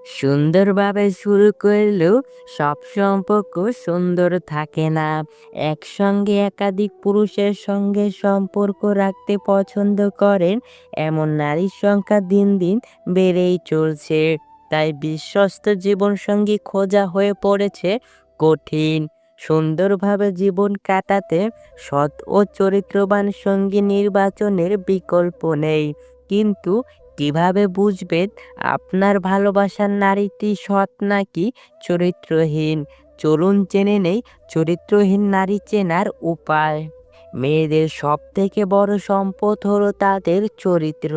সুন্দরভাবে শুরু করলেও সব সম্পর্ক সুন্দর থাকে না। একসঙ্গে একাধিক পুরুষের সঙ্গে সম্পর্ক রাখতে পছন্দ করেন এমন নারীর সংখ্যা দিন দিন বেড়েই চলছে। তাই বিশ্বস্ত জীবনসঙ্গী খোঁজা হয়ে পড়েছে কঠিন। সুন্দরভাবে জীবন কাটাতে সৎ ও চরিত্রবান সঙ্গী নির্বাচনের বিকল্প নেই। কিন্তু কিভাবে বুঝবেন আপনার ভালোবাসার নারীটি সৎ নাকি চরিত্রহীন? চলুন জেনে নেই চরিত্রহীন নারী চেনার উপায়। মেয়েদের সবথেকে বড় সম্পদ হলো তাদের চরিত্র।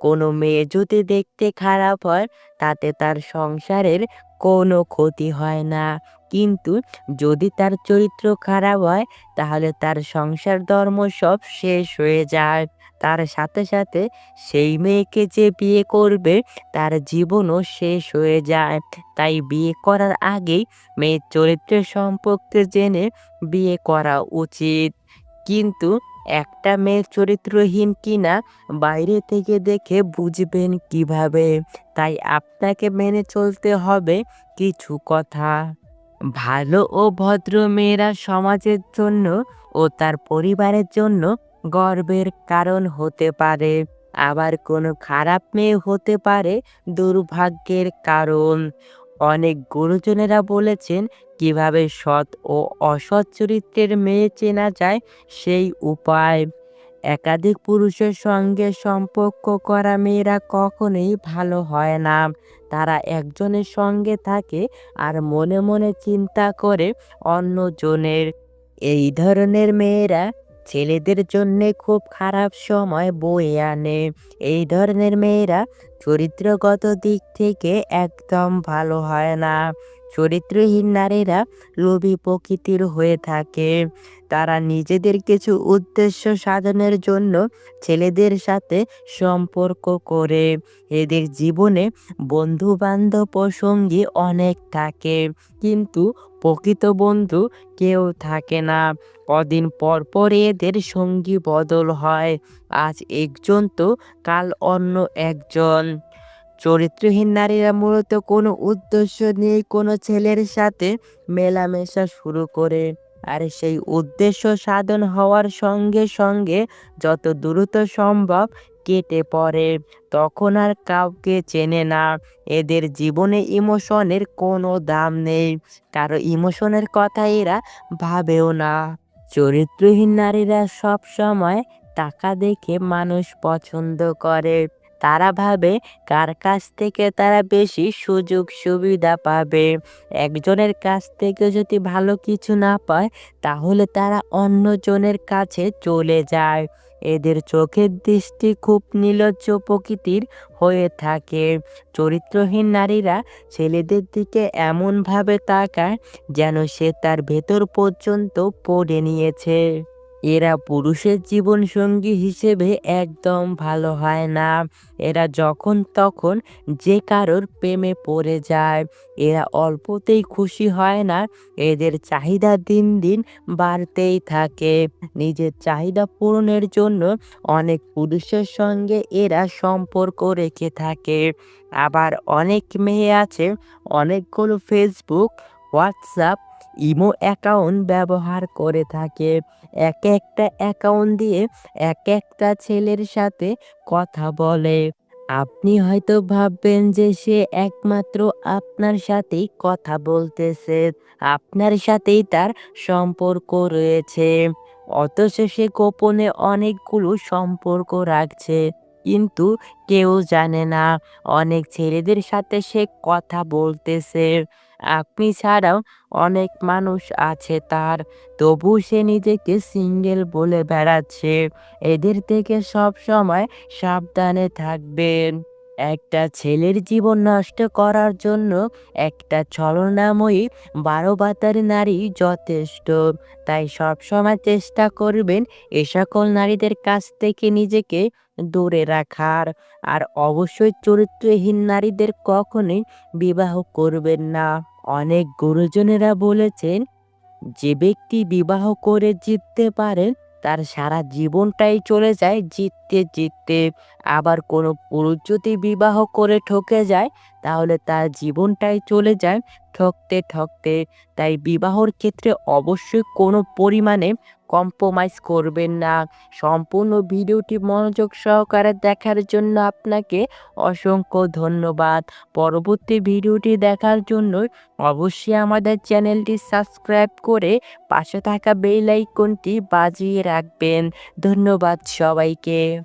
কোনো মেয়ে যদি দেখতে খারাপ হয় তাতে তার সংসারের কোনো ক্ষতি হয় না। কিন্তু যদি তার চরিত্র খারাপ হয় তাহলে তার সংসার ধর্ম সব শেষ হয়ে যায়। তার সাথে সাথে সেই মেয়েকে যে বিয়ে করবে তার জীবনও শেষ হয়ে যায়। তাই বিয়ে করার আগেই মেয়ের চরিত্রের সম্পর্কে জেনে বিয়ে করা উচিত। কিন্তু একটা মেয়ে চরিত্রহীন কিনা বাইরে থেকে দেখে বুঝবেন কিভাবে? তাই আপনাকে মেনে চলতে হবে কিছু কথা। ভালো ও ভদ্র মেয়েরা সমাজের জন্য ও তার পরিবারের জন্য গর্বের কারণ হতে পারে। আবার কোনো খারাপ মেয়ে হতে পারে দুর্ভাগ্যের কারণ। অনেক গুরুজনেরা বলেছেন কিভাবে সৎ ও অসৎ চরিত্রের মেয়ে চেনা যায় সেই উপায়। একাধিক পুরুষের সঙ্গে সম্পর্ক করা মেয়েরা কখনোই ভালো হয় না। তারা একজনের সঙ্গে থাকে আর মনে মনে চিন্তা করে অন্যজনের। এই ধরনের মেয়েরা ছেলেদের জন্যে খুব খারাপ সময় বয়ে আনে। এই ধরনের মেয়েরা চরিত্রগত দিক থেকে একদম ভালো হয় না। চরিত্রহীন নারীরা লোভী প্রকৃতির হয়ে থাকে। তারা নিজেদের কিছু উদ্দেশ্য সাধনের জন্য ছেলেদের সাথে সম্পর্ক করে। এদের জীবনে বন্ধু বান্ধব ও সঙ্গী অনেক থাকে, কিন্তু প্রকৃত বন্ধু কেউ থাকে না। কদিন পর পর এদের সঙ্গী বদল হয়। আজ একজন তো কাল অন্য একজন। চরিত্রহীন নারীরা মূলত কোনো উদ্দেশ্য নিয়ে কোনো ছেলের সাথে মেলামেশা শুরু করে। আর সেই উদ্দেশ্য সাধন হওয়ার সঙ্গে সঙ্গে যত দ্রুত সম্ভব কেটে পড়ে। তখন আর কাউকে চেনে না। এদের জীবনে ইমোশনের কোনো দাম নেই। কারো ইমোশনের কথা এরা ভাবেও না। চরিত্রহীন নারীরা সব সময় টাকা দেখে মানুষ পছন্দ করে। তারা ভাবে কার কাছ থেকে তারা বেশি সুযোগ সুবিধা পাবে। একজনের কাছ থেকে যদি ভালো কিছু না পায় তাহলে তারা অন্যজনের কাছে চলে যায়। এদের চোখের দৃষ্টি খুব নির্লজ্জ প্রকৃতির হয়ে থাকে। চরিত্রহীন নারীরা ছেলেদের দিকে এমনভাবে তাকায় যেন সে তার ভেতর পর্যন্ত পড়ে নিয়েছে। এরা পুরুষের জীবনসঙ্গী হিসেবে একদম ভালো হয় না। এরা যখন তখন যে কারোর প্রেমে পড়ে যায়। এরা অল্পতেই খুশি হয় না। এদের চাহিদা দিন দিন বাড়তেই থাকে। নিজের চাহিদা পূরণের জন্য অনেক পুরুষের সঙ্গে এরা সম্পর্ক রেখে থাকে। আবার অনেক মেয়ে আছে অনেকগুলো ফেসবুক, হোয়াটসঅ্যাপ, ইমো অ্যাকাউন্ট ব্যবহার করে থাকে। এক একটা অ্যাকাউন্ট দিয়ে এক একটা ছেলের সাথে কথা বলে। আপনি হয়তো ভাববেন যে সে একমাত্র আপনার সাথেই কথা বলতেছে, আপনার সাথেই তার সম্পর্ক রয়েছে। অথচ সে গোপনে অনেকগুলো সম্পর্ক রাখছে। কিন্তু কেউ জানে না অনেক ছেলেদের সাথে সে কথা বলতেছে। আপনি ছাড়াও অনেক মানুষ আছে তার, তবু সে নিজেকে সিঙ্গেল বলে বেড়াচ্ছে। এদের থেকে সব সময় সাবধানে থাকবেন। একটা ছেলের জীবন নষ্ট করার জন্য একটা ছলনাময়ী 12 নারী যথেষ্ট। তাই সবসময় চেষ্টা করবেন এ সকল নারীদের কাছ থেকে নিজেকে দূরে রাখার। আর অবশ্যই চরিত্রহীন নারীদের কখনোই বিবাহ করবেন না। অনেক গুরুজনেরা বলেছেন যে ব্যক্তি বিবাহ করে জিততে পারেন তার সারা জীবনটাই চলে যায় জিততে জিততে। আবার কোনো পুরুষ যদি বিবাহ করে ঠকে যায় তাহলে তার জীবনটাই চলে যায় ঠকতে, ঠকতে। তাই বিবাহর ক্ষেত্রে অবশ্যই কোনো পরিমাণে কম্প্রোমাইজ করবেন না। সম্পূর্ণ ভিডিওটি মনোযোগ সহকারে দেখার জন্য আপনাকে অসংখ্য ধন্যবাদ। পরবর্তী ভিডিওটি দেখার জন্য অবশ্যই আমাদের চ্যানেলটি সাবস্ক্রাইব করে পাশে থাকা বেল আইকনটি বাজিয়ে রাখবেন। ধন্যবাদ সবাইকে।